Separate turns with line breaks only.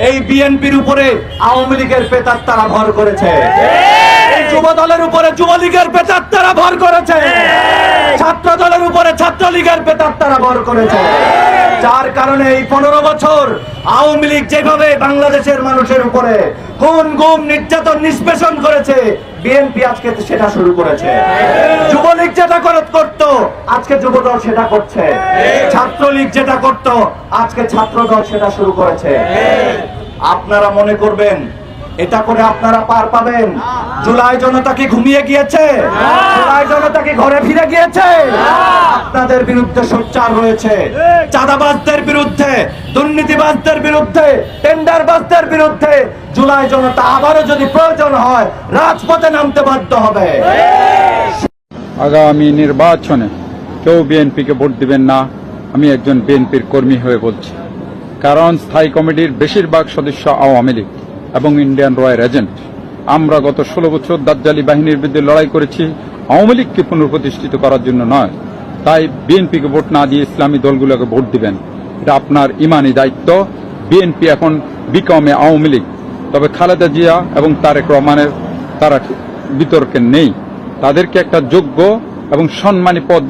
এই বিএনপির উপরে আওয়ামী লীগের প্রেতাত্মারা ভর করেছে, এই যুব দলের উপরে যুবলীগের প্রেতাত্মারা ভর করেছে, ছাত্র দলের উপরে ছাত্রলীগের প্রেতাত্মারা ভর করেছে। যার কারণে এই 15 বছর আওয়ামী লীগ যেভাবে বাংলাদেশের মানুষের উপরে খুন গুম নির্যাতন নিষ্পেষণ করেছে, বিএনপি আজকে সেটা শুরু করেছে। যুবলীগ যেটা করত আজকে যুবদল সেটা করছে, ছাত্রলীগ যেটা করত আজকে ছাত্রদল সেটা শুরু করেছে। আপনারা মনে করবেন এটা করে আপনারা পার পাবেন? জুলাই জনতা কি ঘুমিয়ে গিয়েছে? জুলাই জনতা কি ঘরে ফিরে গিয়েছে? আপনাদের বিরুদ্ধে সোচ্চার রয়েছে, চাঁদাবাজদের বিরুদ্ধে, দুর্নীতিবাজদের বিরুদ্ধে, টেন্ডারবাজদের বিরুদ্ধে জুলাই জনতা আবারও যদি প্রয়োজন হয় রাজপথে নামতে বাধ্য হবে।
আগামী নির্বাচনে কেউ বিএনপিকে ভোট দিবেন না, আমি একজন বিএনপির কর্মী হয়ে বলছি। কারণ স্থায়ী কমিটির বেশিরভাগ সদস্য আওয়ামী লীগ এবং ইন্ডিয়ান রয়ের এজেন্ট। আমরা গত 16 বছর দাজ্জালি বাহিনীর বিরুদ্ধে লড়াই করেছি আওয়ামী লীগকে পুনঃপ্রতিষ্ঠিত করার জন্য নয়। তাই বিএনপিকে ভোট না দিয়ে ইসলামী দলগুলোকে ভোট দিবেন, এটা আপনার ইমানি দায়িত্ব। বিএনপি এখন বিকমে আওয়ামী লীগ, তবে খালেদা জিয়া এবং তারেক রহমানের তারা বিতর্কে নেই। তাদেরকে একটা যোগ্য এবং সম্মানী পদ